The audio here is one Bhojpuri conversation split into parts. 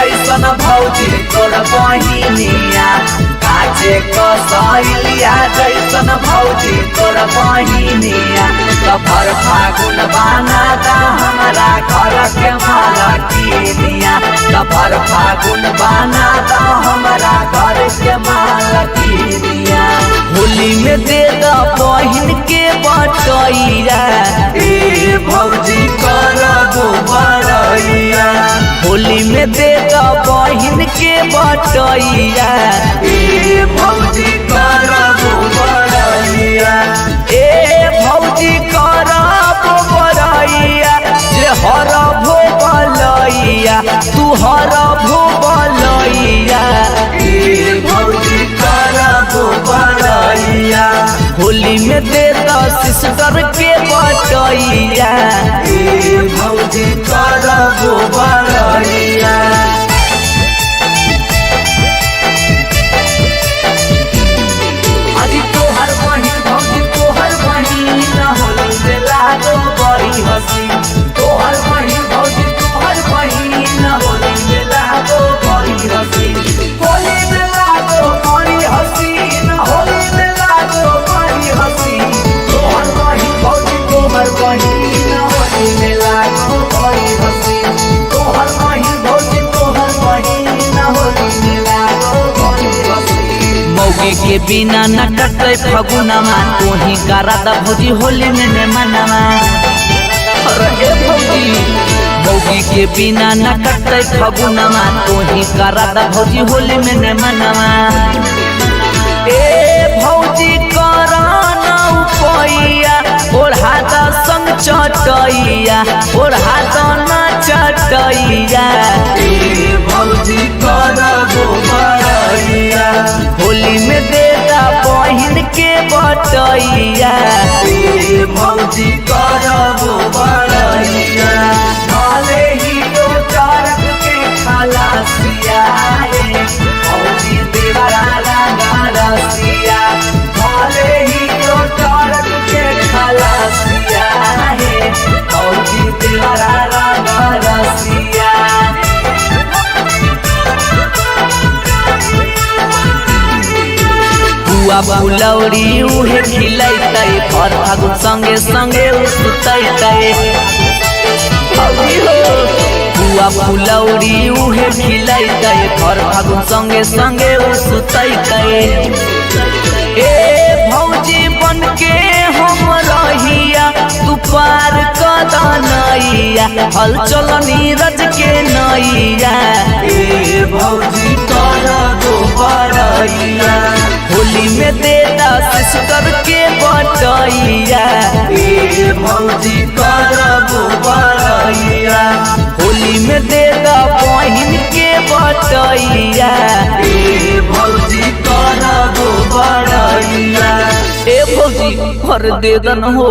जैसन भौजी तोर बहिनिया काचे कसैलिया जैसन भौजी तोर बहिनिया भर फागुन बनाता हमारा घर के मालकिनिया भर फागुन बनाता हमारा घर के मालकिनिया होली में दे द बहिन के बटैया ए भौजी करबो बड़ैया होली में दे द बहिन के बटैया ए भौजी करबो बड़ैया ए भौजी करबो बड़ैया जे हरबो बलैया तू हरबो बलैया ए भौजी करबो बड़ैया होली में दे द सिस्टर के बटैया ए भौजी करबो बड़ैया अजी तोहर बहिन भौजी तोहर बहिन होली में लागो बड़ी हंसी तोहर बहिन भौजी तोहर बहिन होली में लागो बड़ी हंसी होली में लागो बड़ी हंसी होली में लागो बड़ी हंसी तोहर बहिन भौजी तोहर बहिन होली में लागो बड़ी हंसी तोहर बहिन भौजी तोहर बहिन होली में लागो बड़ी हंसी मौके के बिना न कटे फगुनमा तोही करादा भौजी होली में मनावा अरे ए भौजी मौके के बिना न कटे फगुनमा तोही करादा भौजी होली में मनावा ए भौजी कराना उपैया ओढ़ा द संग चटैया ओढ़ा द ना चटैया ए भौजी करबो बड़ैया होली में दे द बहिन के बटैया ए भौजी करबो बड़ैया भले ही तो चरक के खलासिया भौजी देवरा रसिया भले ही तो चरक के खलासिया भौजी देवरा रसिया बुआ फुलौरी उहे खिलैतै भर फागुन संगे संगे सुतैतै बुआ फुलौरी उहे खिलैतै भर फागुन संगे संगे सुतैतै ए भौजी बन के हम रहिया तू पार कदनैया हल चल नीरज के नैया ए भौजी करबो बड़ैया होली में दे द सिस्टर के बटैया ए भौजी करबो बड़ैया होली में दे द बहिन के बटैया ए भौजी करबो बड़ैया ए भौजी भर दे दन हो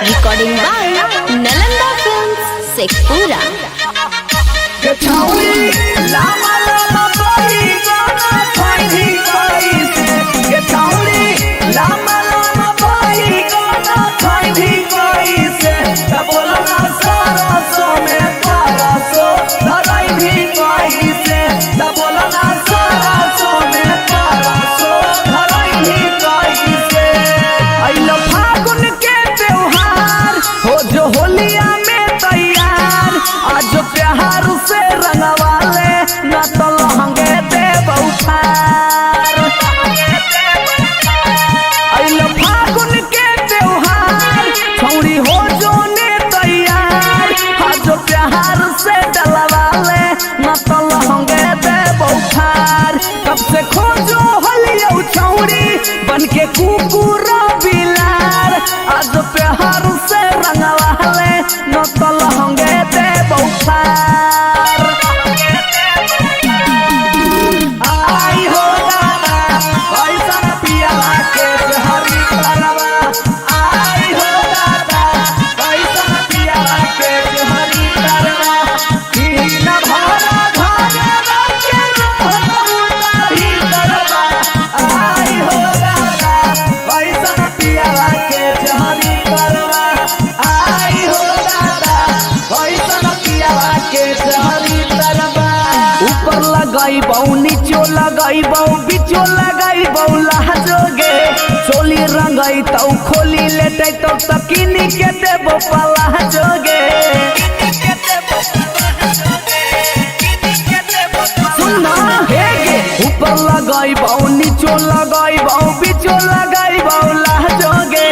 recording by Nalanda films Sheikhpura होलिया में तैयार आज प्यार से रंगवाले न तो लहंगे दे बउठार अइलो फागुन के त्योहार छौरी हो जोने तैयार आज प्यार से डलवाले न तो लहंगे दे बउठार कब से खोजो होलिया छौरी बन के कुकुर बिलार आज प्यार से रंगवाले न तो लहंगे दे बउठार आई हो दादा पैसा पिया के हरी करवा आई हो दादा पैसा पिया के हरी करवा लगाई बहु नीचो लगाई बहु बीचो लगाई बहु लहजोगे चोली रंगाई तो खोली लेटे तो तकिनी के देबो पला जोगे सुना हेगे ऊपर लगाई बहु नीचो लगाई बहु बीचो लगाई बहु लहजोगे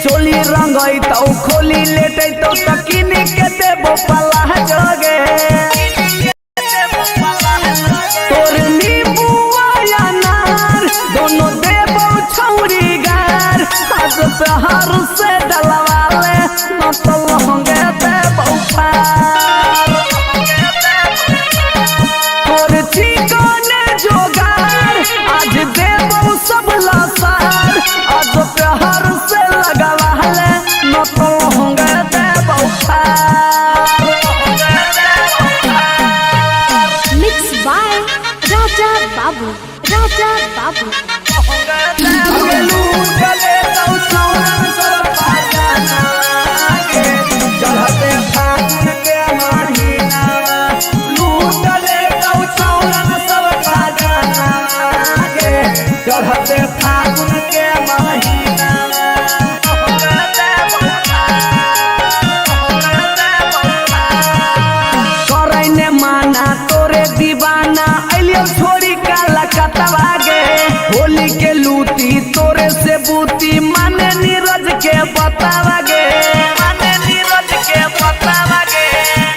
चोली रंगाई तो खोली लेटे तो तकिनी के देबो पला जोगे तोर नींबुआ अनार दोनों देबो छौरी गार आज प्यार से डलवाले न तो लहंगे देबो फार तोर चिकने जोगार आज देबो सब लसार आज प्यार से लगवाले न तो लहंगे देबो फार मिक्स बाय राजा बाबू राजा बाबू चढ़ते फागुन के महीना करैने माना तोरे दीवाना अलियो छोरी काला कतवा गे होली के लूटी तोरे से बूती माने नीरज के बतावा गे माने नीरज के बतावा गे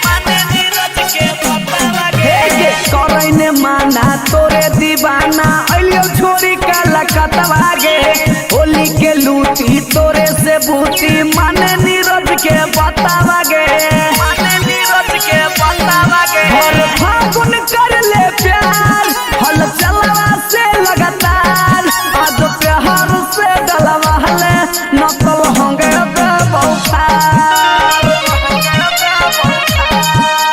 माने नीरज के बतावा गे करैने माना तोरे दीवाना अलियो छोरी काला कतवा गे होली के लूटी तोरे से बूती माने नीरज के बतावा गे माने नीरज के बतावा गे हर फागुन कर ले प्यार हल चलवा से लगातार आज प्यार से डलवा ले न तो होंगे देबो फार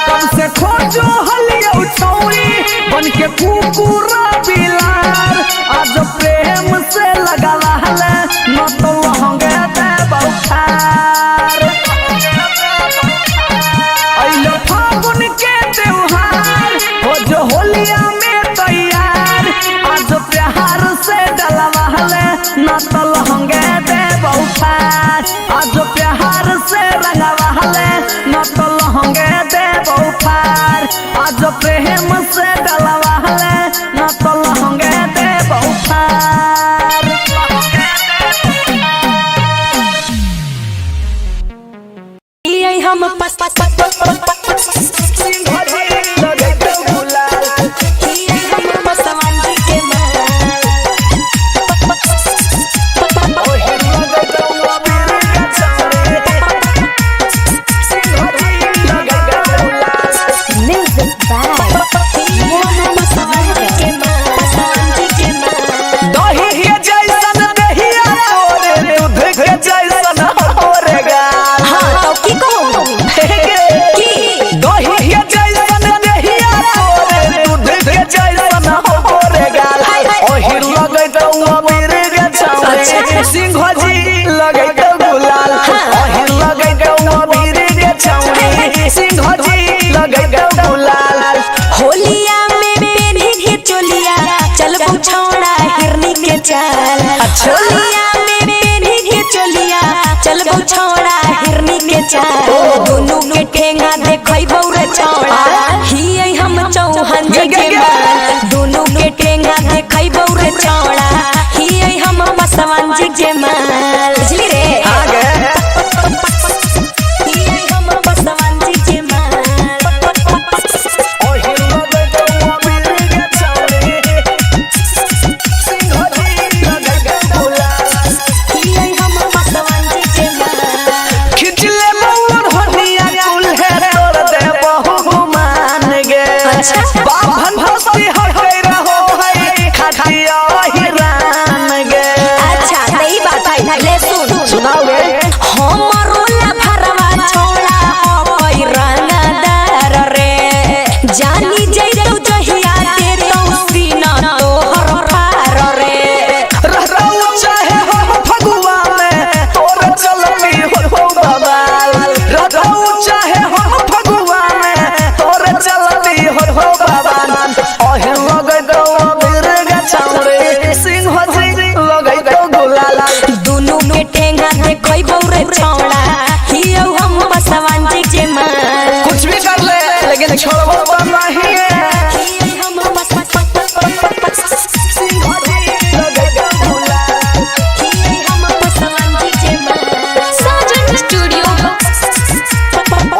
कब से खोजो हलियो छौरी बन के कुकुर बिलार आज प्रेम से लगवा ले न तो होंगे देबो फार अइलो फागुन के त्योहार हो जो होलिया में तैयार आज प्यार से डलवा ले न तो लहंगे देबो फार आज प्यार से रंगवा ले न तो लहंगे देबो फार आज प्रेम से डलवा ले न तो लहंगे देबो फार हम पस पस सिंघजी लगे तो गुलाल ओहिर लगे तो अबीर के छौरी सिंघजी लगे तो गुलाल होलिया में पेन्ही के चोलिया चल छौड़ा हिरनी के चाल होलिया में पेन्ही के चोलिया चल छौड़ा हिरनी के चाल दोनों के ठेंगा देखई बौरे छौड़ा ही हम चौहान जी के माल दोनों के ठेंगा देखई बौरे छौड़ा ही हम बसवान जी के माल बुझली रे आगे ही हम बसवान जी के माल ओहिर लगे तो अबीर के छौरी सिंघजी लगे तो गुलाल ही हम बसवान जी के माल खिचले मोर हनिया कुल है तोर दे बहु मान गे बाभन भस्ती हटे रहो है खाटिया हिरान गे अच्छा सही बात है ले सुन सुनाओगे हमरो ला भरवा छोड़ा कोई रंगदार रे जानी जइतौ जहिया के तौ सीना तोहर पार रे रहरौ चाहे हो फगुआ में तोर चलती हो बबाल रहरौ चाहे हो फगुआ में तोर चलती हो बबाल ओहिर के छोड़बो त नहीं हम सिंह जी लगे गुलाल हम पसवांजी जे मां साजन स्टूडियो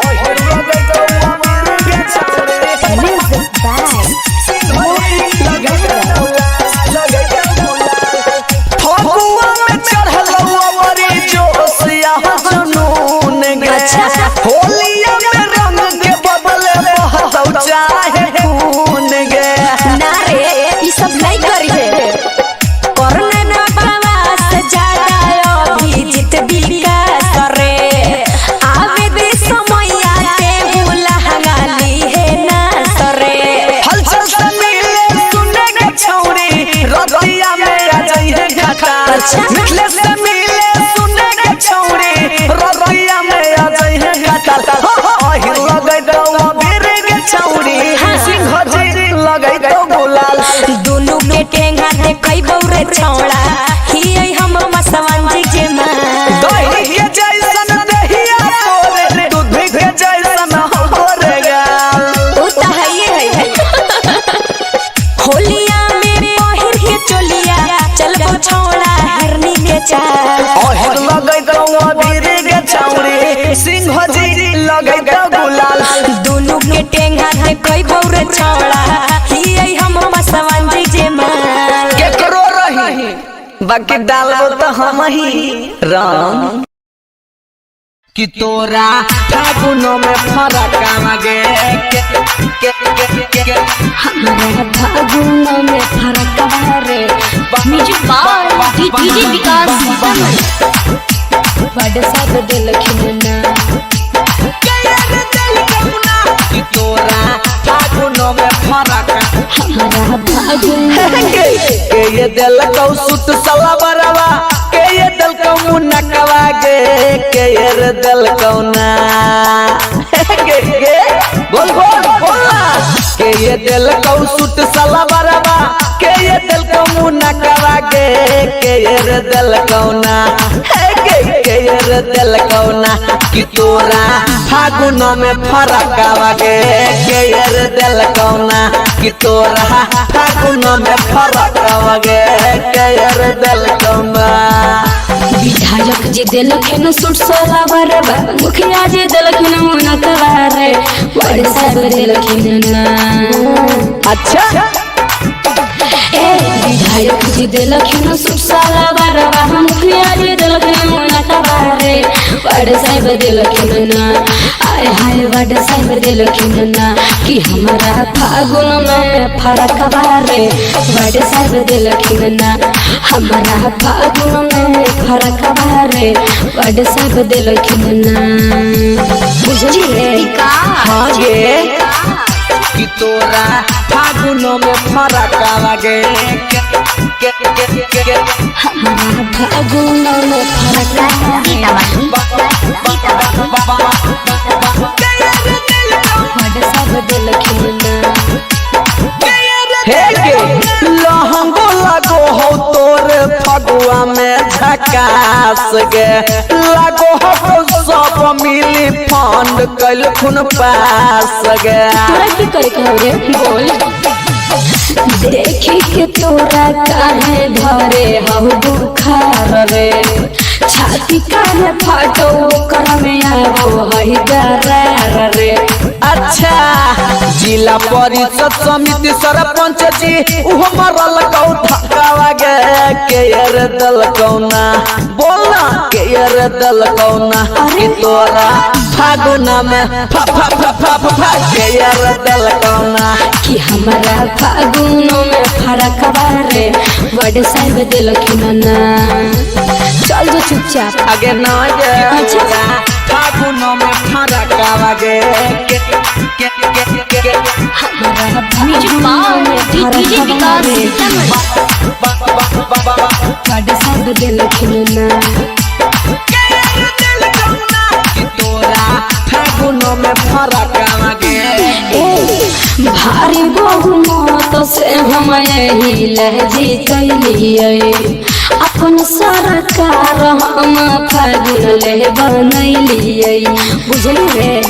ओहे लगे अमीर के छौड़े म्यूजिक बाय फगुआ में चढ़ल अमरी जोशिया जुनून गे होलिया में रंग के बदले बहतौ चाहे खून गे ना रे ई सब नहीं करी है करना ना बाबा से ज्यादा अभिजीत विकास रे आवे दे समैया के भूला हंगाली है ना सरे हलचल से मिले सुने के छौरी रतिया में आ जाइए घाटा मिले से मिले सुने के छौरी रतिया में आ जाइए घाटा ओहि लगे दो अबीर के छौरी सिंह जी लगे दो गुलाल दोनों के टेंगा दे कई बौरे छौड़ा ही हम मसवांजी जे मां दही के जैसन दहिया तोरे दूध के जैसन होरे गाल ओ त है होलिया में पहिर के चोलिया चल गो छौड़ा हिरनी के चाल ओहे लगे दो अबीर के छौरी सिंह जी लगे दो गुलाल दोनों के टेंगा दे कई बौरे छौड़ा ही हम मसवांजी जे मां केकरो रही बाकी डालबो तो हम ही राम कि तोरा फागुनो में फरक आगे हमारा फागुनो में फरक रे म्यूजिक बाय डीजे विकास बड़ सब दिल खिलना कि तोरा फागुनो में फरक हमारा फागुनो के ये दिल को सुत सलाबरवा के ये दिल को मुनकवा के ये दिल को ना के बोल के ये दिल को सुत सलाबरवा के ये दिल को मुनकवा के ये दिल को ना के ये दिल को ना कि तोरा फागुनो में फरक आगे के ये दिल को ना कि तोरा फागुनो में फरक आगे के ये दिल को ना विधायक जी दिलखिन सुट सोला बरबा मुखिया जी दिलखिन मुनकवा रे बड़ सब दिलखिन ना अच्छा विधायक जी दिलखिन सुट सोला बरबा मुखिया जी दिलखिन मुनकवा रे बड़ सब दिलखिन ना आय हाय बड़ सब दिलखिन ना कि हमारा फागुन में फरक रे बड़ सब दिलखिन ना हमारा फागुन में फरक रे बड़ सब दिलखिन ना बुझलिए हाँ गे कि तोरा फागुनो में फरक आगे हमारा फागुन में फरक रे बड़ सब दिलखिन ना हे गे लहंगो लगो हो तोर फगुआ में झकास गे लगो हो सब मिली फंड कल खुन पास गे तोरा की करे के रे बोल देखी के तोरा काहे धरे हम बुखार रे छाती काहे फाटो कर में आवो हई दरार रे अच्छा जिला परिषद समिति सरपंच जी उहो मरल कौ धक्का गे के यार दल कौना बोलना के यार दल कौना कि तोरा फागुना में फा फा फा फा फा के यार दल कौना कि हमारा फागुनो में फरक रे बड़ साहिब दिलखिन ना चल जो चुपचाप आगे न गे अच्छा फागुनो में फरक आगे हमारा फागुनो में फरक रे बड़ साहिब दिलखिन ना कि तोरा फागुनो में फरक आगे भारी बहुमत से हम यही लहजी कैलिए अपन सरकार हम फागुन ले बनैलिए बुझलिए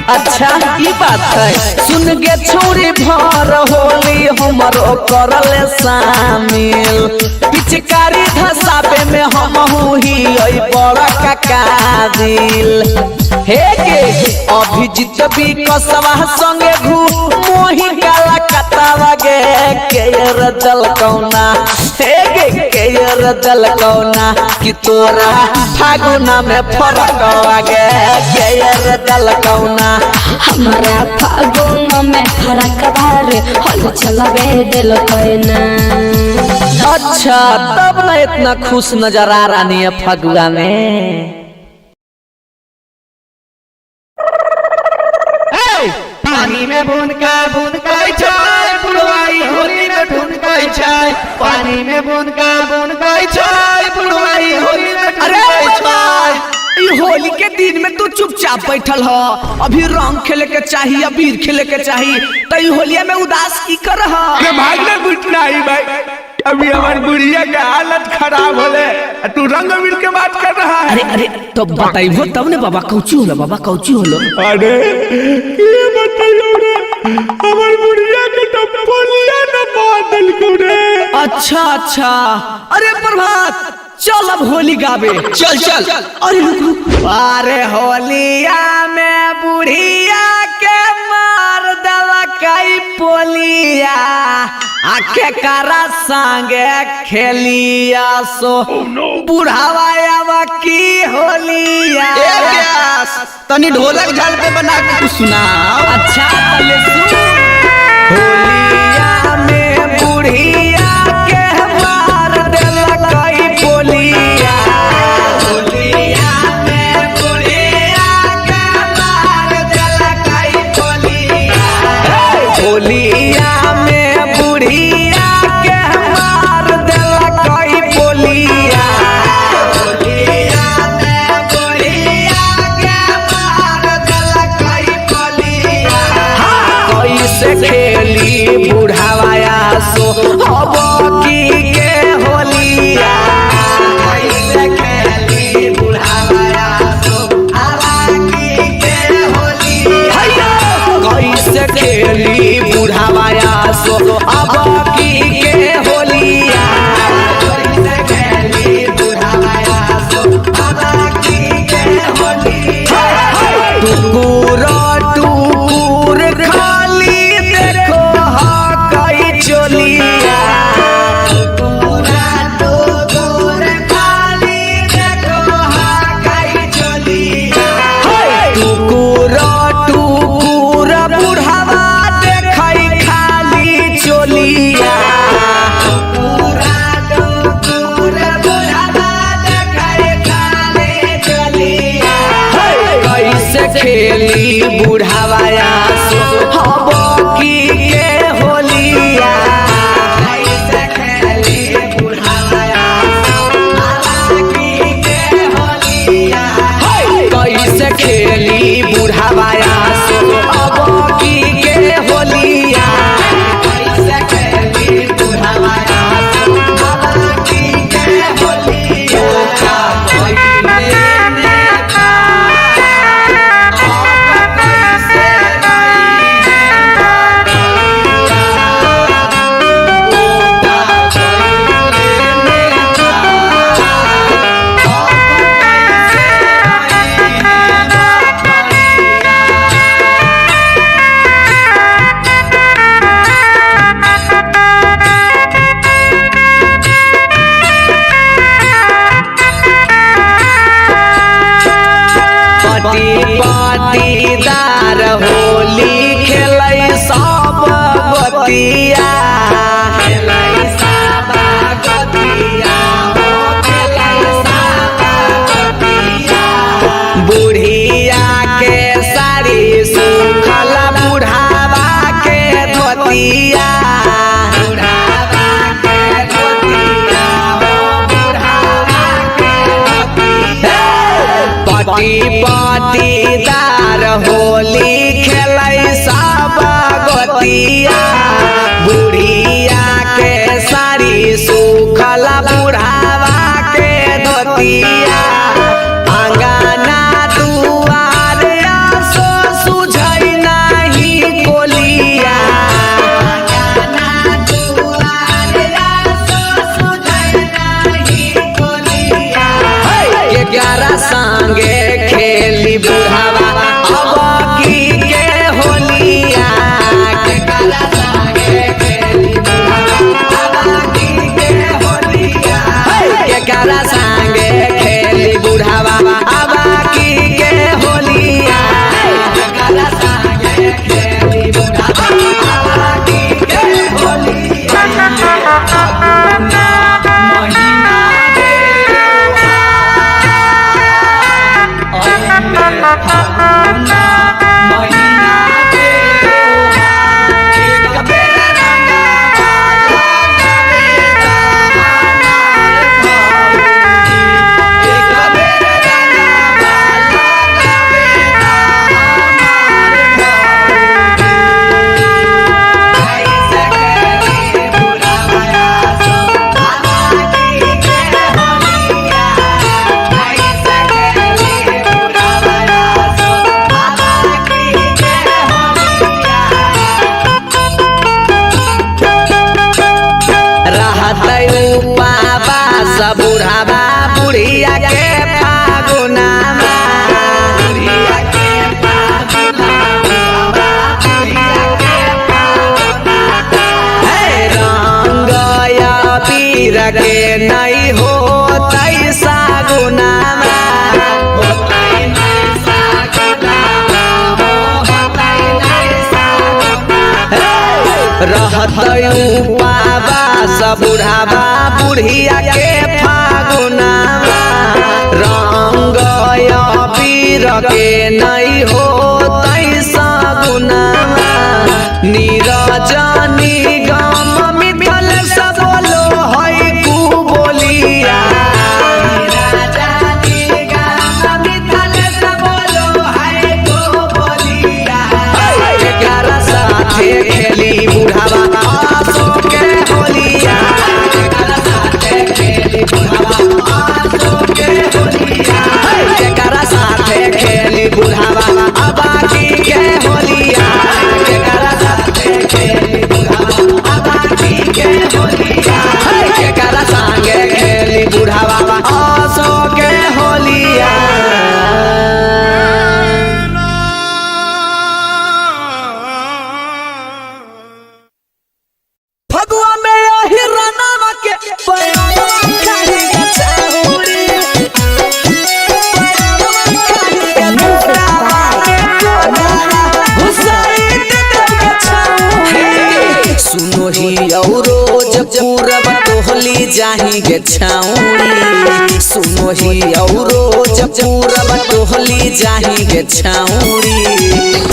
अच्छा ई बात है। सुन गे छोरी भर होली हमरो करले शामिल, पिचकारी धसाबे में हम ही बड़ा काकादिल। हे गे अभिजीत भी कसवा संगे घू मोही काला कतावा गे केयर दल कौना। हे गे केयर दल कौना कि तोरा फागुना में फरक गे केयर दल कौना। हमारा फागुन में फरक बारे हल चलबे दिल कहना। अच्छा तब ना इतना खुश नजर आ रही है फगुआ में। पानी में बूंद का चाय बुढ़वाई होली में ढूंढ का चाय, पानी में बूंद का चाय बुढ़वाई होली में ढूंढ का चाय। होली के दिन में तू चुपचाप बैठल हो, अभी रंग खेले के चाहिए, अबीर खेले के चाहिए, तो होलिया में उदास की कर भागना कुछ नहीं भाई, अभी हमारी बुढ़िया का हालत खराब होले, तू रंग अबीर के बात कर रहा है। अरे अरे तो बताइबो तब ने बाबा कौची होलो, बाबा कौची होलो। अरे ये बताइयो रे हमारी बुढ़िया के तो बोलिया न बादल को रे। अच्छा अच्छा अरे प्रभात चल अब होली गावे। चल चल। अरे रुक रुक। अरे होलिया में बुढ़िया के मार दवा कई पोलिया आखे करा संगे खेलिया सो बुढ़ावा की होलिया। तनी ढोलक झाल पे बना के तू सुना। अच्छा पहले सुन। होलिया में बुढ़िया के मार देला कई पोलिया, होलिया में बुढ़िया के मार देला कई पोलिया, होलिया में बुढ़िया के मार देला कई पोलिया, होलिया में बुढ़िया के मार देला कई पोलिया। कैसे खेली बुढ़ावाया सो अब की के होलिया, कैसे खेली बुढ़ावाया सो अब की के होलिया, कैसे खेली बुढ़ावाया सो अब की के होलिया, कैसे खेली बुढ़ावाया सो अब की के होलिया। टुकुर टुकुर खाली देखो हा कई चोलिया, टुकुर टुकुर खाली देखो हा कई चोलिया, टुकुर टुकुर बुढ़ावा देखई खाली चोलिया, टुकुर टुकुर बुढ़ावा देखई खाली चोलिया। कैसे खेली बुढ़ावाया सो अब की के होलिया, कैसे खेली बुढ़ावाया सो अब की के होलिया, कैसे खेली बुढ़ावाया सो अब की के होलिया, कैसे खेली बुढ़ावाया सो अब की के होलिया। पाटीदार होली खेलै सब बतिया, खेलै सब बतिया, खेलै सब बतिया। बुढ़िया के साड़ी सुखल बुढ़ावा के धोतिया, बुढ़ावा के धोतिया, बुढ़ावा के धोतिया। पाटीदार होली खेलै सब गोतिया, बुढ़िया के साड़ी सुखल बुढ़ावा के धोतिया। अंगना दुआर सो सुझ सब बुढ़ावा बुढ़िया के फागुनावा बुढ़िया के फागुनावा बुढ़िया के फागुनावा रंग या पीर के नहीं हो तैसा गुनावा रहत पावा सब बुढ़ावा बुढ़िया के फागुनावा रंग पीर के नहीं हो तैसा गुनावा नीरजनी गम मिथल सब बोलो है कु बोलिया खेली बुढ़ावा आसो के होलिया खेली बुढ़ावा आसो के होलिया जेकरा साथे खेली बुढ़ावा अबाकी के होलिया जेकरा साथे खेली बुढ़ावा अबाकी के होलिया जेकरा संगे खेली बुढ़ावा आसो के होलिया पूरब टोहली जाही गे छाउड़ी सुनो ही औरो जब पूरब टोहली जाही गे छाउड़ी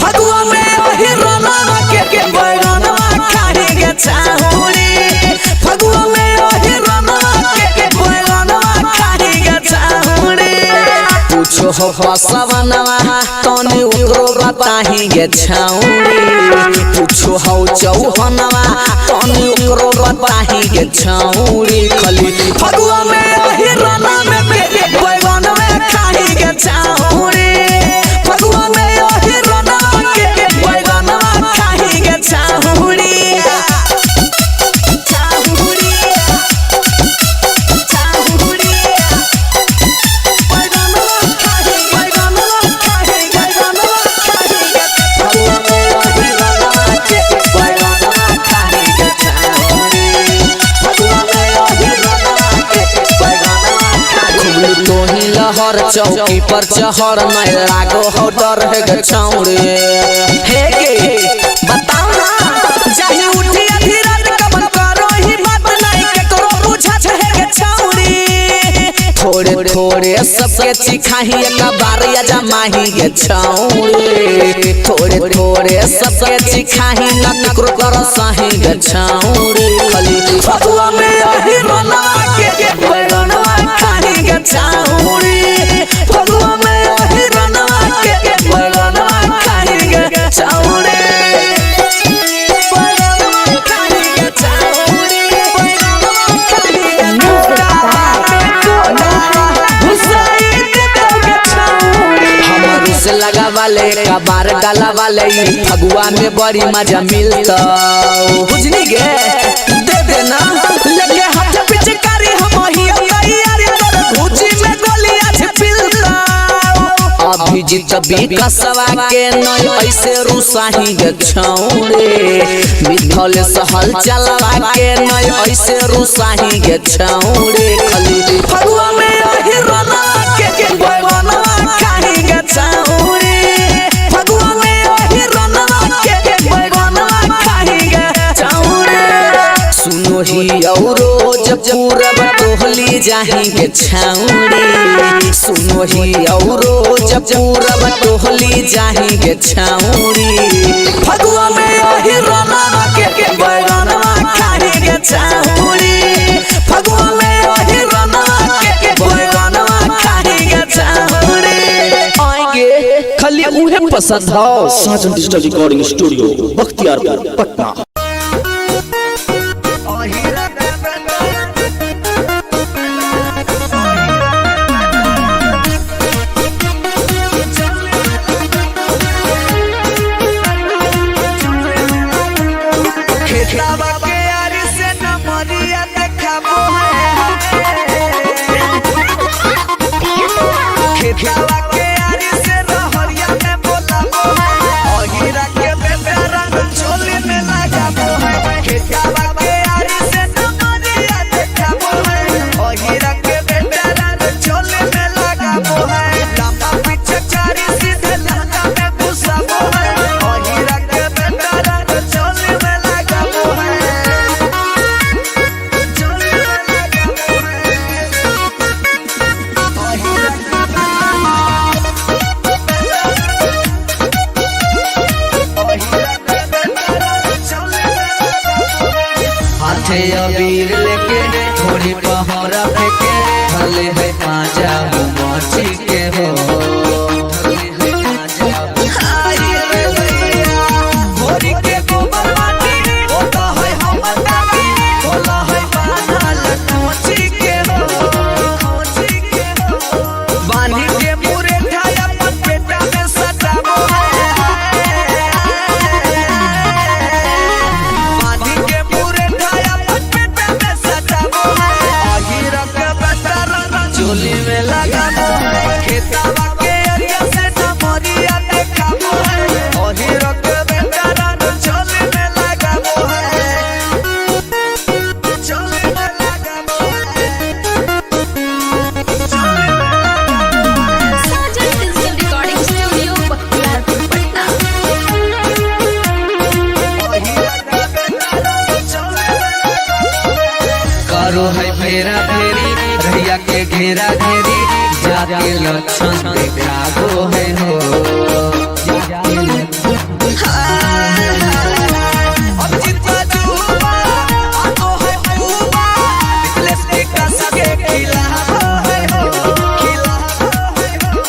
फगुआ में ओही रनवा के बैगनवा खाही गे छाउड़ी फगुआ में ओही रनवा के बैगनवा खाही गे छाउड़ी पूछो हो पसवनवा तने ओकरो बताही गे छाउड़ी पूछो हो चौहनवा तने ओकरो बताही गे छाउड़ी खली फगुआ में ओही रना में बैगन में खाही गे छाउड़ी फगुआ में ओही रना के बैगन में खाही गे छाउड़ी छाउड़ी छाउड़ी बैगन में खाही बैगन में खाही बैगन में खाही गे फगुआ में ओही रना के बैगन में खाही गे छाउड़ी तोही लहर चौकी पर चहर में लागो हो डर है गे छौड़े हे गे बताओ ना जाही उठी आधी रात कमन करो ही बात नहीं के करो बुझा है गे छौड़ी थोड़े थोड़े सबके चिखाही एक बार या जमाही गे छौड़े थोड़े थोड़े सबके चिखाही न करो कर सही गे छौड़े खली फगुआ में ओही रना के बैगनवा खाही गे छौड़ी फगुआ में ओही रना के बैगनवा खाही गे छौड़ी बैगनवा खाही गे छौड़ी बैगनवा खाही गे हमर से लगा वाले कबार डाला वाले फगुआ में बड़ी मजा मिलता बुझनी गे दे देना लगे हाथ पिचकारी हम ही तैयारी कर भूजी में गोलियां छिपिलता अभिजीत विकासवा के नय ऐसे रुसाही गे छौड़े मिथल सहल चलवा के नय ऐसे रुसाही गे छौड़े खली फगुआ में ओही रना के बैगनवा खाही गे छौड़े फगुआ में ओही रना के बैगनवा खाही गे छौड़े सुनो ही औरो जब पूरब टोहली जाही गे छौड़ी सुनो ही औरो जब पूरब टोहली जाही गे छौड़ी फगुआ में ओही रना के बैगनवा खाही गे छौड़ी फगुआ में ओही रना के बैगनवा खाही गे छौड़ी आएंगे खाली उन्हें पसंद हो Sajan digital recording studio Bakhtiyarpur Patna खेतवा के यार से न मरिया देखाबो है हाथे अबीर लेके थोड़ी पहरा फेंके भले है पांचा मची के हो चोली में लगा खेतावा के अरिया से नमरिया देखाबो है ओही रख बेचारा चोली में लगाबो है चोली में लगाबो है Sajan digital recording studio Bakhtiyarpur Patna. ओही रख बेचारा चोली में लगाबो है करो है फेरा फेरी रहिया के घेरा घेरी जाके लक्षण देखाबो है हो अब जितना जुबा आतो है बुबा निकलेस के कसके खिलाबो है हो खिलाबो है हो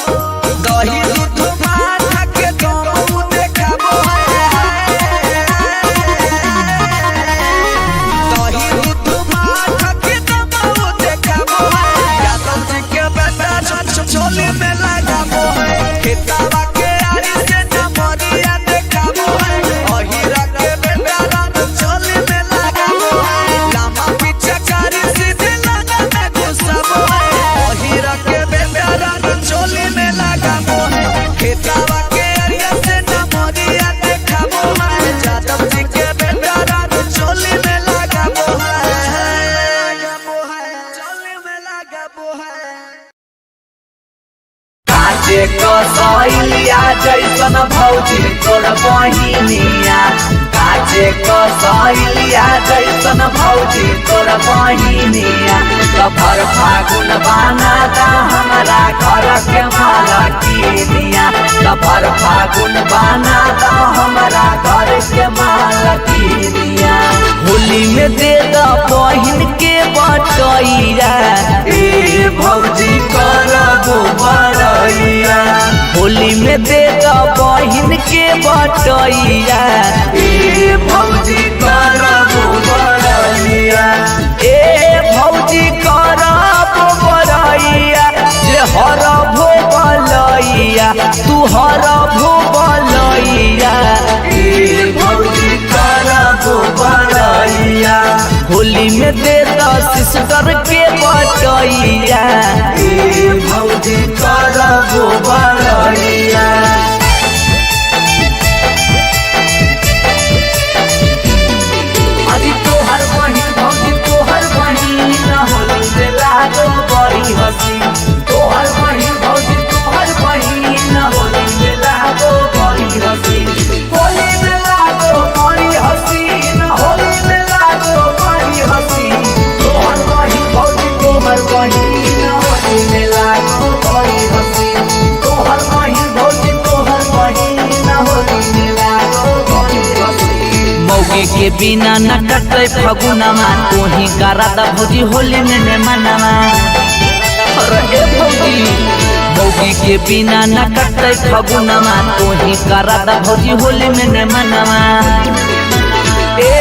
दही दूध भात के दम देखाबो है दही दूध भात के दम देखाबो है यादव जी के बेटा चोली में लगाबो है खेतावा के आरी से नमरिया देखाबो है ओही रख बेटा चोली में लगाबो है लामा पीछे कारी सीधे लगा में घुसाबो है ओही रख बेटा चोली में लगाबो है खेतावा के आरी से नमरिया देखाबो है यादव जी के बेटा चोली में लगाबो है चोली में लगाबो है काचे कसैलिया जैसन भौजी तोर बहिनिया काचे कसैलिया जैसन भौजी तोर बहिनिया सफर फागुन बनाता हमारा घर के मालकिनिया सफर फागुन बनाता हमारा घर के मालकिनिया होली में दे द बहिन के बटैया ए भौजी करबो बड़ैया होली में दे द बहिन के बटैया ए भौजी करबो बड़ैया ए भौजी करबो बड़ैया जे हरबो बलैया तू हरबो बलैया ए भौजी करबो बड़ैया होली में दे द सिस्टर के बटैया ए भौजी करबो बड़ैया अरे तोहर बहिन भौजी तोहर बहिन होली में लागो बड़ी हसी तोहर बहिन भौजी तोहर बहिन होली में लागो बड़ी हसी होली में लागो बड़ी हसी होली में लागो बड़ी हसी तोहर बहिन भौजी तोहर बहिन होली में लागो बड़ी हसी तोहर बहिन भौजी तोहर बहिन होली में लागो बड़ी हसी मौगी के बिना न कटे फगुनमा तोही करादा भौजी होली में ने मनावा अरे ए भौजी मौगी के बिना न कटे फगुनमा तोही करादा भौजी होली में ने मनावा ए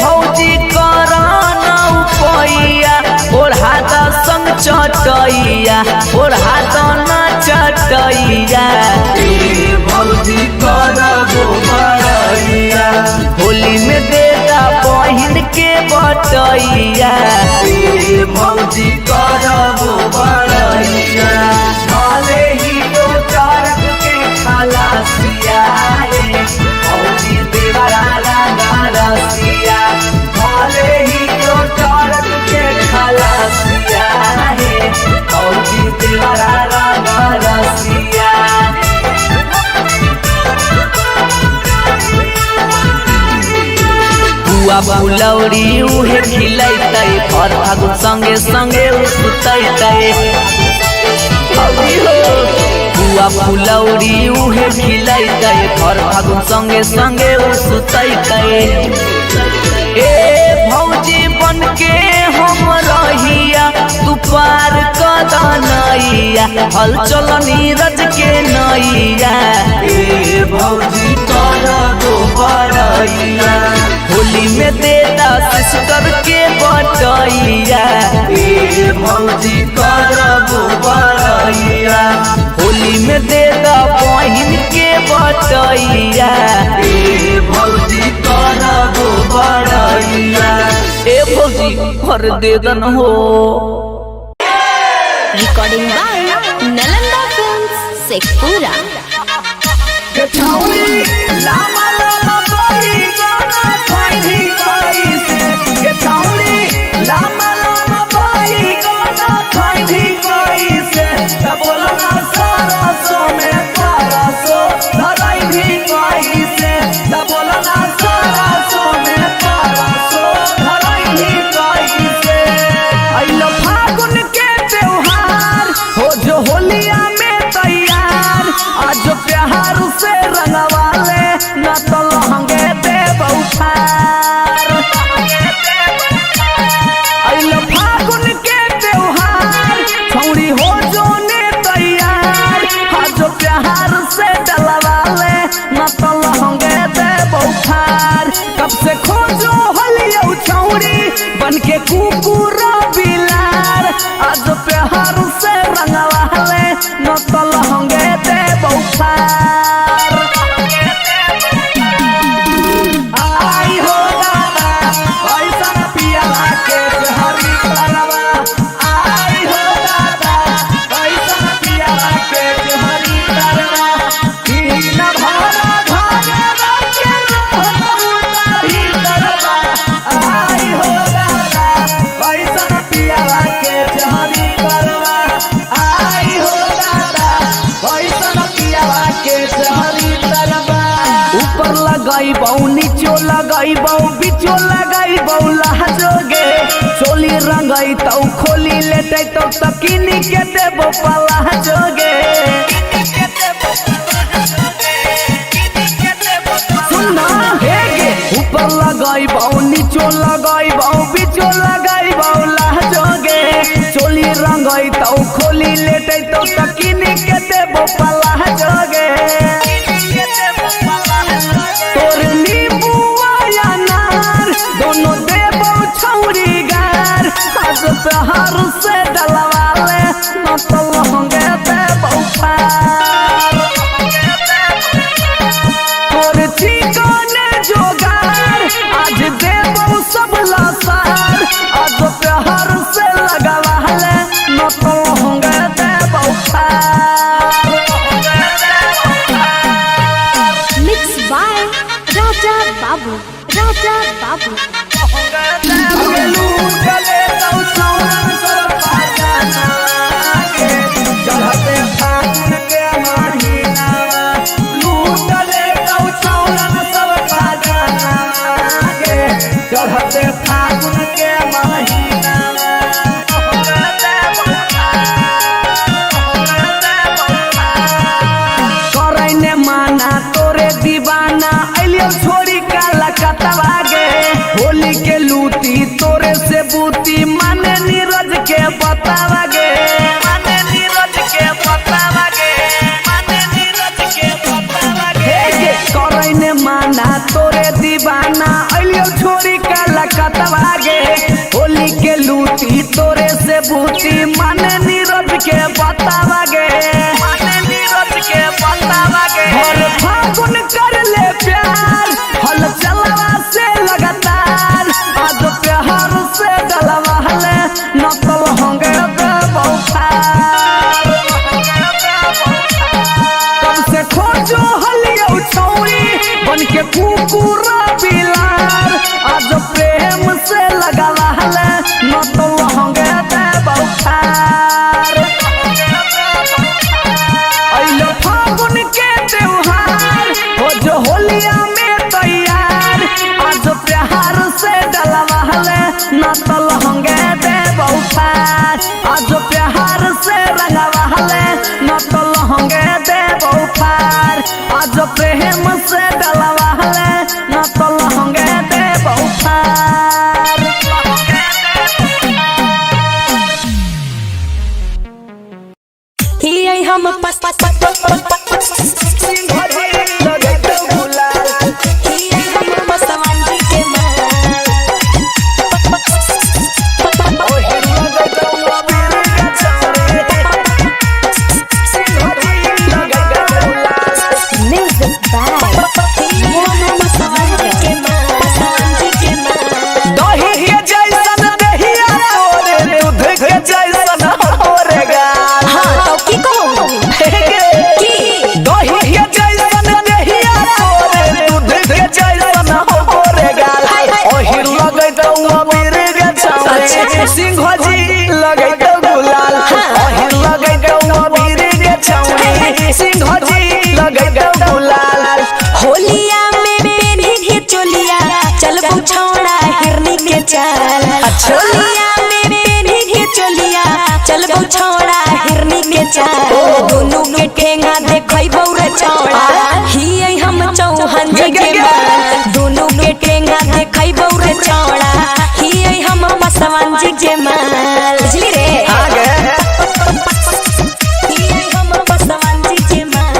भौजी कराना उपैया ओढ़ा द संग चटैया ओढ़ा द ना चटैया ए भौजी करबो बड़ैया होली में दे द बहिन के बटैया ए भौजी करबो बड़ैया भले ही दो चारक के खलासिया रे भौजी देवरा लगा रसिया भले ही दो चारक के खलासिया रे भौजी देवरा लगा रसिया बुआ फुलौरी उहे खिलैतै भर फागुन संगे संगे सुतैतै बुआ फुलौरी उहे खिलैतै भर फागुन संगे संगे सुतैतै ए भौजी नैया हलचल नीरज के नैया ए भौजी कर दो बड़ैया होली में देता सिस्टर के बटैया ए भौजी कर दो बड़ैया होली में देता बहिन के बटैया ए भौजी कर दो बड़ैया ए भौजी हर देदन हो। Recording by Nalanda films Sheikhpura. लामा लामा बड़ी गाना खैनी कैसे गेठौली लामा लामा बड़ी गाना खैनी कैसे बोलना सरसो में परसो धरई भी कैसे बोलना सरसो में परसो धरई भी कैसे अइलो फागुन के त्योहार हो जो होलिया में तैयार आज प्यार से रंगवाले न तो लहंगे दे बउठार अइलो फागुन के त्योहार छौड़ी हो जो ने तैयार आज प्यार से डलवाले न तो लहंगे दे बउठार कब से खोजो होलियो छौड़ी बन के कुकुर बिलार आज प्यार से रंगवाले न तो लहंगे दे बउठार आई हो दादा ऐसा पिया के हरी तरवा आई हो दादा ऐसा पिया के हरी तरवा तीन भरा धागा के हरी तरवा आई हो दादा ऐसा पिया के हरी तरवा आई हो दादा ऐसा पिया के हरी तरवा ऊपर लगाई बाऊ नीचो लगाई बाऊ बीचो लगाई बाऊ लहजोगे चोली रंगाई ताऊ खोली लेटे तो तकिनी के देबो पला जोगे सुनना हेगे ऊपर लगाई बाऊ नीचो लगाई बाऊ बीचो लगाई बाऊ लहजोगे चोली रंगाई ताऊ खोली लेटे तो तकिनी के देबो पला जोगे तोर नींबुआ या नार दोनों देबो छौरी गार आज प्यार से डलवाले न तो लहंगे देबो पार तोर चिकने जोगार आज देबो सब लसार आज प्यार से लगवाले न तो लहंगे देबो पार मिक्स बाय राजा बाबू राजा बाबू। चढ़ते फागुन के महीना करैने माना तोरे दीवाना अलियो छोड़ी काला कतवा गे होली के लूटी तोरे से बूती माने नीरज के बतावा गे माने नीरज के बतावा गे माने नीरज के बतावा गे करैने माना तोरे दीवाना अलियो छोड़ी काला कतवा गे होली के लूटी तोरे से बूती माने नीरज के बतावा गे माने नीरज के बतावा गे हर फागुन कर ले प्यार हल चलवा से लगातार आज प्यार से डलवा ले न तो लहंगे देबो पार कब से खोजो हलियो छौरी बन के कुकुर बिलार आज प्रेम से लगवा ले न तो लहंगे देबो पार अइलो फागुन के त्योहार हो जो होलिया में तैयार आज प्यार से डलवा ले न तो लहंगे देबो पार आज प्यार से रंगवा ले न तो लहंगे देबो पार आज प्रेम से डलवा ले न तो लहंगे देबो पार। के ठेंगा देखै बौरे चौड़ा ही हम चौहान जी के माल दोनों के ठेंगा देखै बौरे चौड़ा ही हम पासवान जी के माल बुझली रे आगे ही हम पासवान जी के माल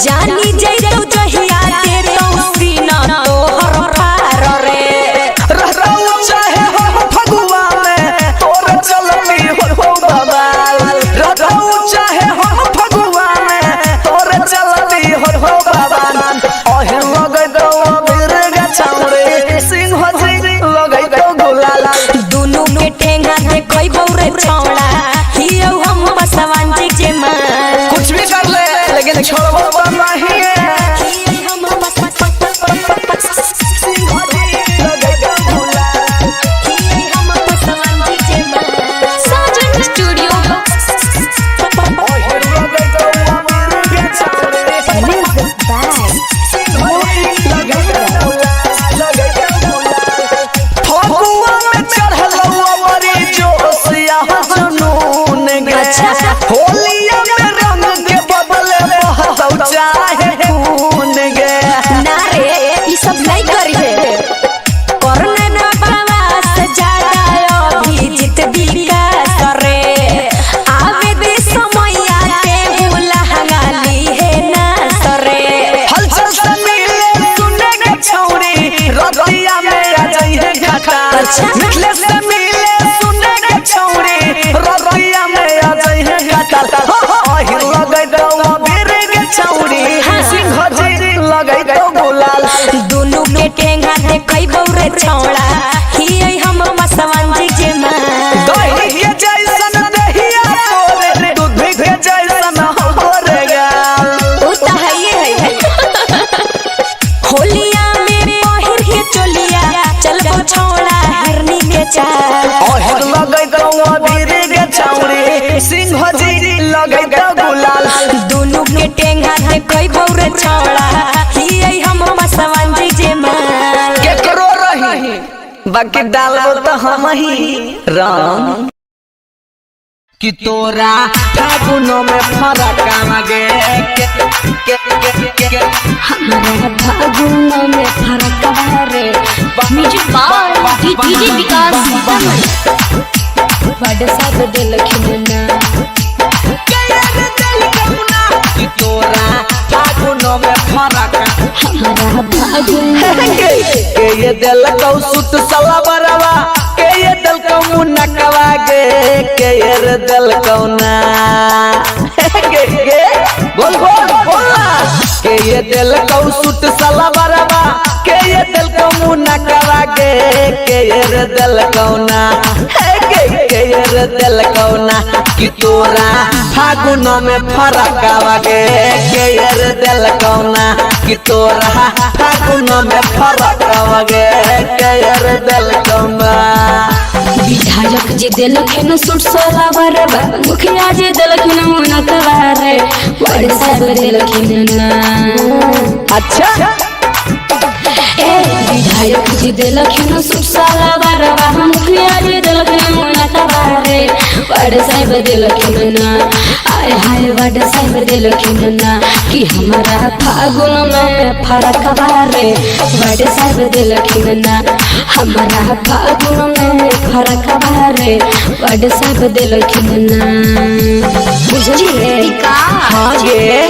जानी जइतो जहिया ते तो सीना तोहर फार रे रहौ चाहे हो फगुआ में तोर चलती हो बबाल रहौ चाहे हो फगुआ में तोर चलती हो बबाल ओहे लगै दो बिरग छौरे सिंह जी लगै दो गुलाल दोनों के ठेंगा देखै बौरे छौड़ा हियो हम पासवान जी के माल कुछ भी कर ले लेकिन छोड़बो नहीं हम पासवान जी के माल साजन स्टूडियो फगुआ में चढ़लो अमरी जोशिया जुनून गे होलिया में रंग के बबले बहतौ चाहे खून गे ना रे ई सब नहीं करिए करने ना प्रवास ज्यादा अभिजीत विकास रे आवे दे समैया ते बुलहंगाली है ना सरे हलचल से मिले सुने के छौरी रतिया में आ जाइए घाटा मिथले से मिले सुने के छौरी रतिया में आ जाइए घाटा ओहि लगै दो बिरे के छौरी सिंह जी लगै दो गुलाल दोनों के ठेंगा देखै बौरे छौड़ा ही हम पासवान जी के माल दही जैसन दहिया तोरे दूध के जैसन होरे गाल ओ त है होलिया में पहिर के चोलिया चलबो छौड़ा हिरनी के चाल ओहे लगै दो बिरे के छौरी सिंह जी लगै दो गुलाल दोनों के ठेंगा देखै बौरे छौड़ा ही हम पासवान जी के माल केकरो रही बाकी डालबो तो हम ही रंग कि तोरा फागुनो में फरक आगे हमारा फागुनो में फरक रे म्यूजिक बार डीजे विकास बड़ सब दिल खिलना कि तोरा फागुनो में फरक हमारा फागुनो के ये दिल को सुत सला बरवा के ये दिल को मुनकवा के ये दिल को ना के बोल बोल बोला के ये दिल को सुत सला बरवा के ये दिल को मुनकवा के ये दिल को ना के ये दिल को ना कि तोरा फागुनो में फरक आवे के ये दिल को ना कि तोरा फागुनो में फरक आवे के ये दिल को ना विधायक जी दिलखिन सुट सोला बरबा मुखिया जी दिलखिन मुनकवा रे बड़ सब दिलखिन ना अच्छा ए विधायक जी दिलखिन सुट सोला बरबा मुखिया जी दिलखिन मुनकवा रे बड़ सब दिलखिन ना आय हाय बड़ सब दिलखिन ना कि हमारा फागुन में फरक रे बड़ सब दिलखिन ना हमारा फागुन में फरक रे बड़ सब दिलखिन ना बुझलिए हाँ गे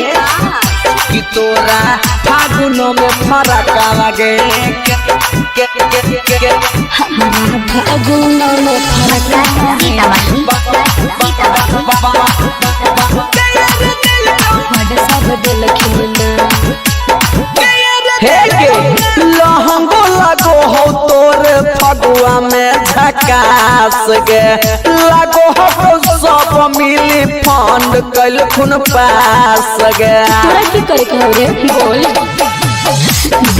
कि तोरा फागुनो में फरक आवे हमारा फागुन में फरक बड़ सब दिलखिन ना हे गे लहंगो लगो हो तोर फगुआ में झका खास गे लागो हो सब मिली फंड कैल खुन पास गे तोरा की करे के रे बोल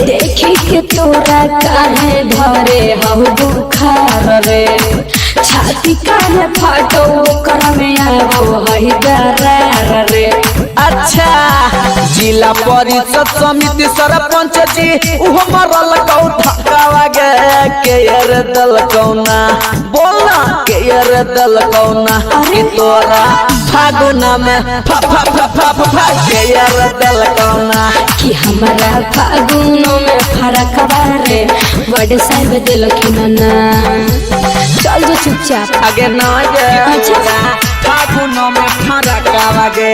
देखी के तोरा काहे धरे हउ बुखार रे छाती काहे फाटो कर में आवो हई दरार रे अच्छा जिला परिषद समिति सरपंच जी उहो मरल कौ धक्कावा गे के यार दल कौना बोलना के यार दल कौना कि तोरा फागुना में फा फा फा फा फा फा के यार दल कौना कि हमारा फागुनो में फरक बारे बड़े साहब दिल की ना चल जो चुपचाप आगे ना गे अच्छा फागुनो में फरक आवे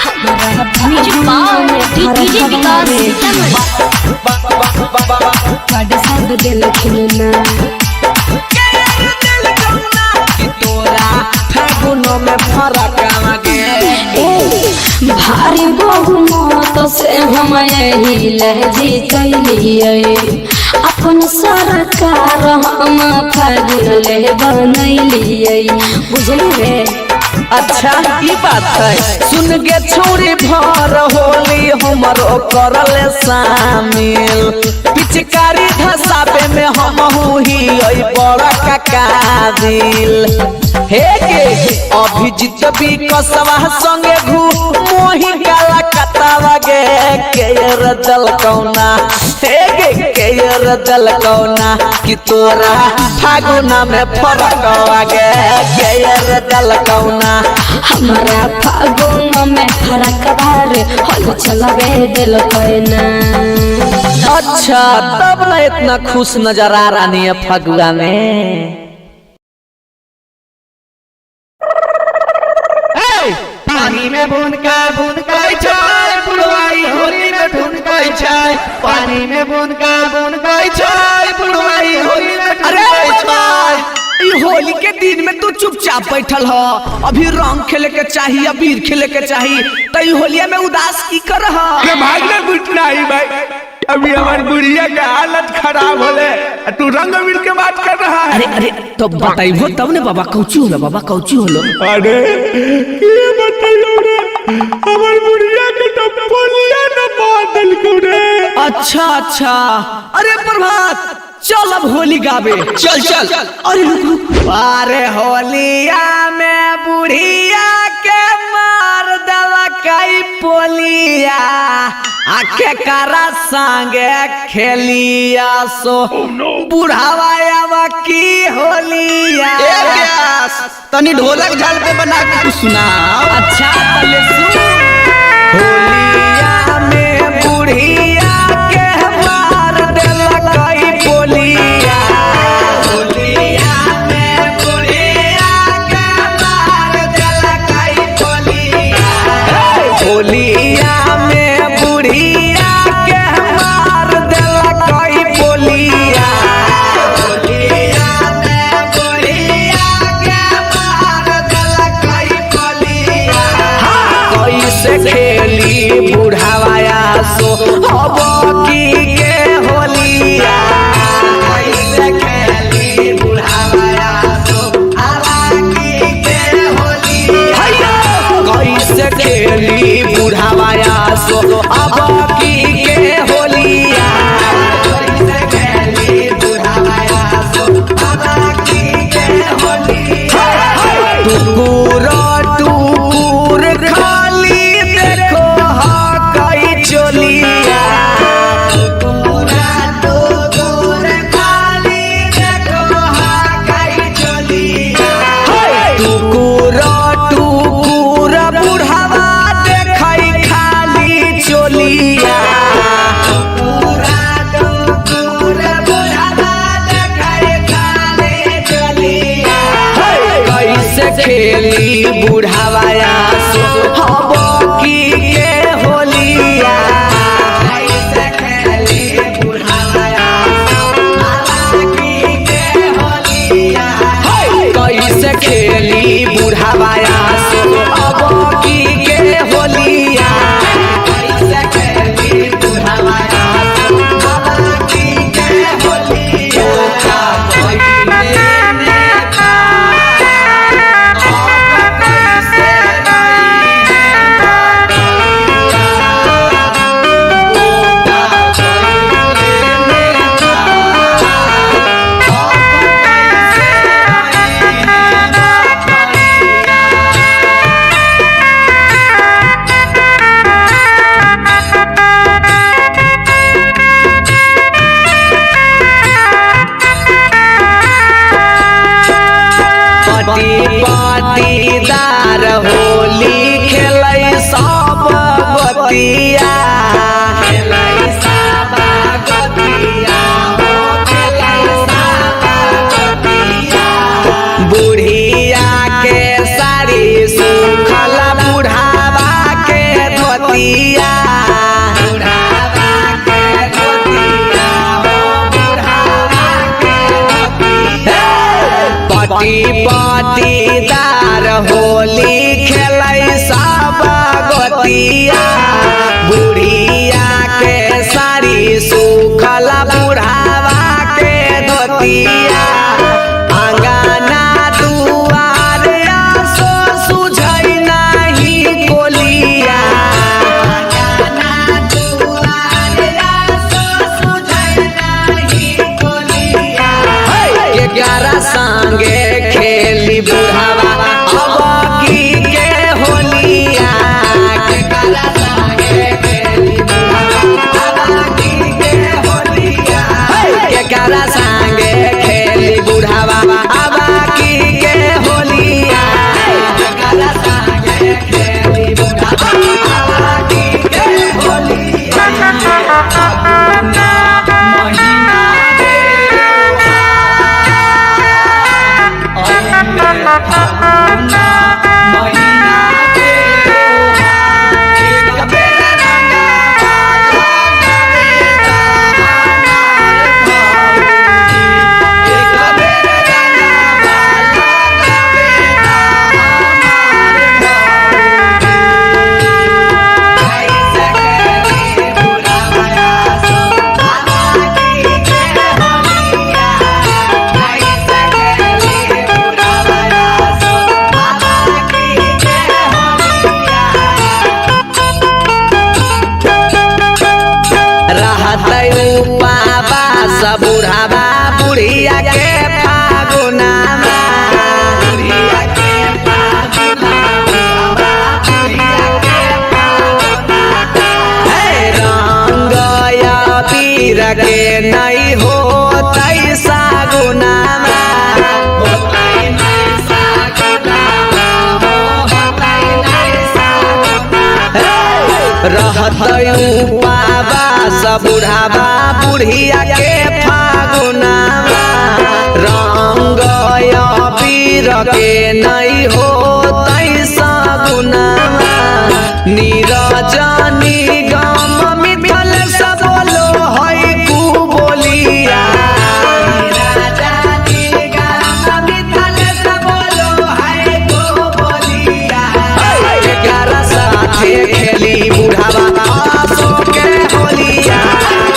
हमारा फागुनो में फरक बारे बड़े साहब दिल की ना फागुनो में फरक आवे भारी बहुमत से हम यही लहजी कैलिए अपन सरकार हम फागुन ले बनैलिए बुझली रे अच्छा ई बात है सुन के छोरी भर होली हमरो करल शामिल पिचकारी धसाबे में हम हुई बड़ा काका दिल हे गे अभिजीत भी कसवा संगे घू मोही काला कतावा गे केयर दल कौना हे गे केयर दल कौना कि तोरा फागुना में फरक आगे केयर दल कौना हमारा फागुन में फरक बार हल चलबे दिल कोइना अच्छा तब ना इतना खुश नजर आ रही है फगुआ में पानी में बूंद का चाय बुढ़वाई होली में ढूंढ का चाय पानी में बूंद का चाय बुढ़वाई होली में अरे चाय होली के दिन में तू चुपचाप बैठल हो अभी रंग खेले के चाहिए अबीर खेले के चाहिए तो होलिया में उदास की कर भागना कुछ नहीं भाई अभी हमारी बुढ़िया का हालत खराब होले तू रंग अबीर के बात कर रहा है अरे अरे तो बताइबो तब ने बाबा कौची होलो बाबा कौची होलो अरे ये बताइयो रे हमारी बुढ़िया के तो पोलिया न बादल को रे अच्छा अच्छा अरे प्रभात चल अब होली गावे चल चल अरे रुक रुक अरे होलिया में बुढ़िया के मार दवा कई पोलिया आखे करा संगे खेलिया सो बुढ़ावा की होलिया तनी ढोलक झाल पे बना के कुछ सुनाओ अच्छा पहले सुन होलिया में बुढ़िया के मार देला कई पोलिया होलिया में बुढ़िया के मार देला कई पोलिया होलिया में बुढ़िया के मार देला कई पोलिया होलिया में बुढ़िया के मार देला कई पोलिया कैसे खेली बुढ़ावाया सो अब की के होलिया कैसे खेली बुढ़ावाया सो अब की के होलिया कैसे खेली बुढ़ावाया सो अब की के होलिया कैसे खेली बुढ़ावाया सो अब की के होलिया टुकुर टुकुर खाली देखो हा कई चोलिया टुकुरा टुकुर खाली देखो हा कई चोलिया टुकुर टुकुर बुढ़ावा देखई खाली चोलिया टुकुरा टुकुर बुढ़ावा देखई खाली चोलिया कैसे खेली बुढ़ावाया सो हब की के होलिया कैसे खेली बुढ़ावाया सो हब की के होलिया कैसे खेली बुढ़ावाया सो हब की के होलिया कैसे खेली बुढ़ावाया सो हब की के होलिया पति पटीदार होली खेलै सब गोतिया बुढ़िया के साड़ी सुखल बुढ़ावा के धोतिया पति पटीदार होली खेलै सब गोतिया बुढ़िया के साड़ी सुखल बुढ़ावा के धोतिया अंगना दुआर आसो सुझै नाही कोलिया अंगना दुआर आसो सुझै नाही कोलिया 11 संगे खेली बुढ़ावा अब की के होलिया 11 संगे खेली बुढ़ावा अब की के होलिया 11 संगे खेली बुढ़ावा अब की के होलिया 11 संगे खेली बुढ़ावा अब की के होलिया बुढ़ावा बुढ़िया के फागुनामा बुढ़िया के फागुनामा रंग पीर के नहीं हो तैसा गुनामा रहत पावास बुढ़ावा बुढ़िया के फागुनामा रंग पीर के नहीं हो तैसा गुनामा नीरजनी गम मिथल सब बोलो है कु बोलिया नीरजनी गम मिथल सब बोलो है कु बोलिया 11 साथे खेली बुढ़ावा आसो के होलिया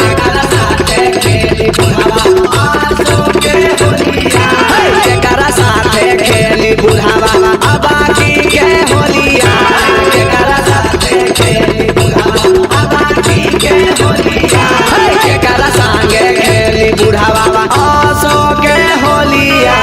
11 साथे खेली बुढ़ावा आसो के होलिया 11 साथे खेली बुढ़ावा अबा की के होलिया 11 साथे खेली बुढ़ावा अबा की के होलिया 11 संगे खेली बुढ़ावा आसो के होलिया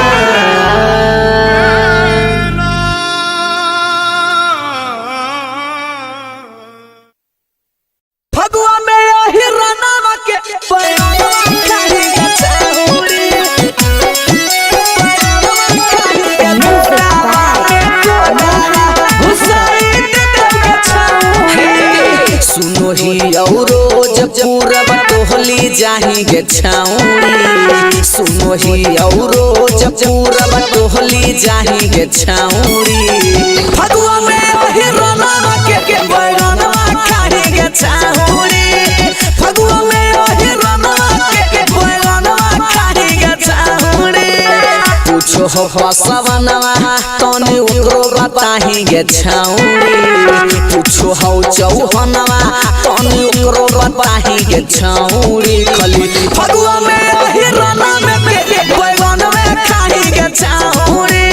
जाही गे छाउड़ी सुनो ही औरो जब पूरब टोहली जाही गे छाउड़ी फगुआ में ओही रनवा के बैगनवा खाही गे छाउड़ी फगुआ में ओही रनवा के बैगनवा खाही गे छाउड़ी पूछो हो पसवनवा तने ओकरो बताही गे छाउड़ी पूछो हो चौहनवा तने ओकरो बताही गे छाउड़ी खली फगुआ में ओही रनवा में बैगन में खाही गे छाउड़ी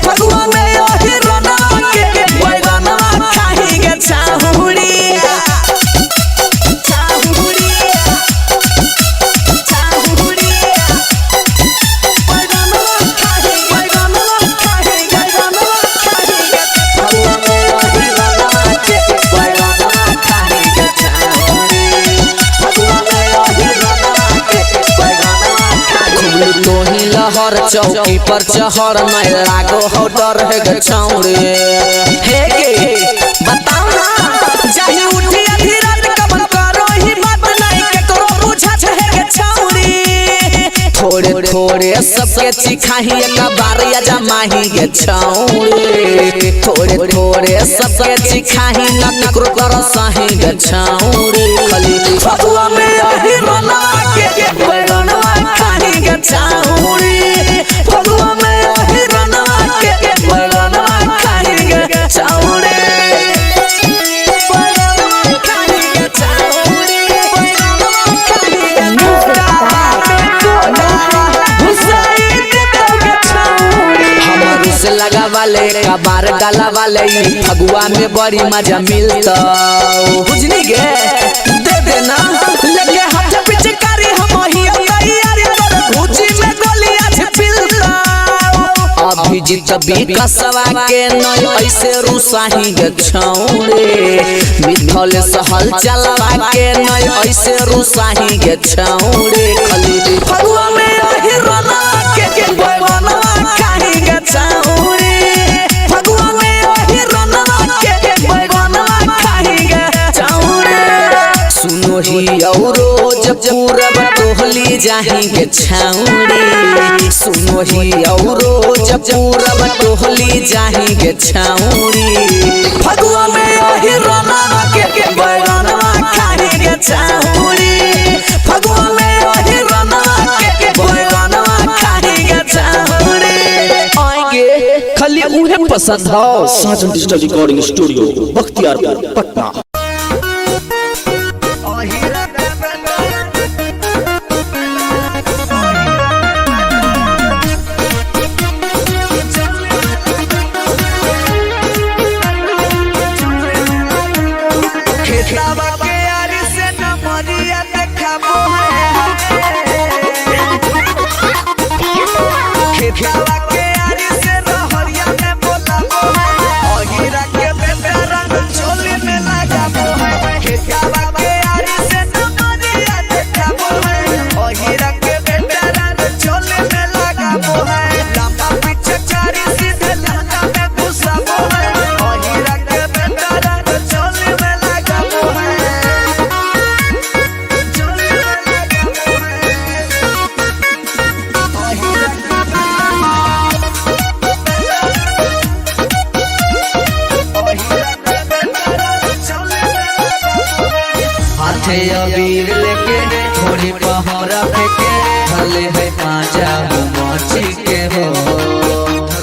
फगुआ में ओही रनवा के बैगनवा खाही गे छाउड़ी लहर चौकी पर चहर नहीं लागो हो डर है गे छौड़े हे गे बताओ ना जाही उठी आधी रात कब करो ही बात नहीं के करो बुझा है गे छौड़ी थोड़े थोड़े सबके चिखाही एक बार या जमाही गे छौड़ी थोड़े थोड़े सबके चिखाही न निकरो कर साही गे छौड़ी खाली फगुआ में यही रोना के बैगनवा खाही गे छौड़ी फगुआ में यही रोना के बैगनवा खाही गे छौड़ी लगा वाले कबार गला वाले फगुआ में बड़ी मजा मिलता बुझनी गे दे देना लगे हाथ पीछे कारी हम ही तैयारी कर घुची में गोली आज पिलता अभी जीत भी कसवा के नय ऐसे रुसाही गे छौड़े मिथल सहल चलवा के नय ऐसे रुसाही गे छौड़े खाली फगुआ में यही रोना के बैगनवा खाही गे छौड़े फगुआ में यही रोना के बैगनवा खाही गे छौड़े सुनो ही औरो जब पूरब टोहली जाही गे छौड़ी सुनो ही औरो जब पूरब टोहली जाही गे छौड़ी फगुआ में यही रोना के बैगनवा खाही गे छौड़ी फगुआ में यही रोना के बैगनवा खाही गे छौड़ी आएंगे खाली उन्हें पसंद हो Sajan digital recording studio Bakhtiyarpur Patna अबीर लेके थोड़ी पहरा फेंके भले है पाजा मची के हो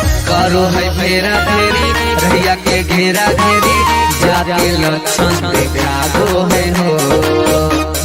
घेरा घेरी रहिया के घेरा घेरी जाके लक्षण देखा गो है हो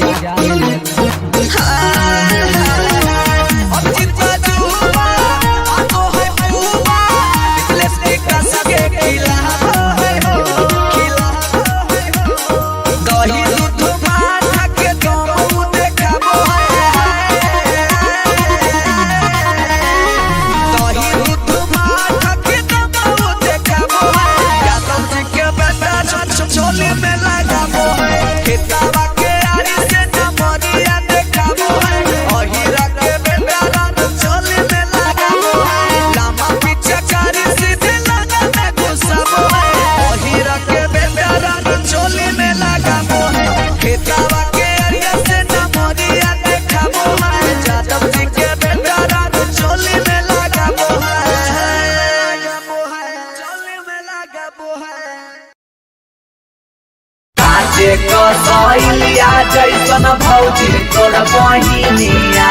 खेतावा के आरी से न मरिया देखाबो है ओही काचे कसैलिया जैसन भौजी तोर बहिनिया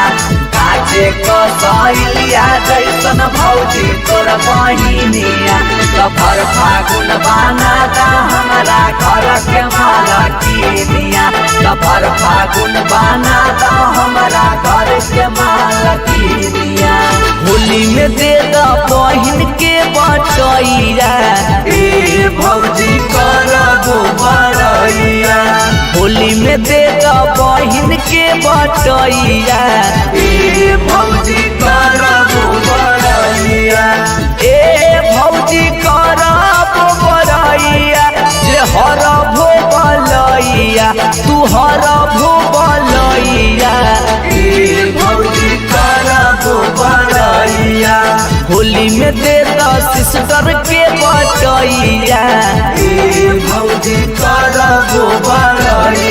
काचे कसैलिया जैसन भौजी तोर बहिनिया सफर फागुन बनाता हमारा घर के मालकिनिया सफर फागुन बनाता हमारा घर के मालकिनिया होली में दे द बहिन के बटैया ए भौजी करबो बड़ैया होली में दे द बहिन के बटैया ए भौजी करबो बड़ैया ए भौजी करबो बड़ैया जे हरबो बलैया तू हरबो बलैया ए भौजी करबो बड़ैया होली में दे द सिस्टर के बटैया ए भौजी करबो बड़ैया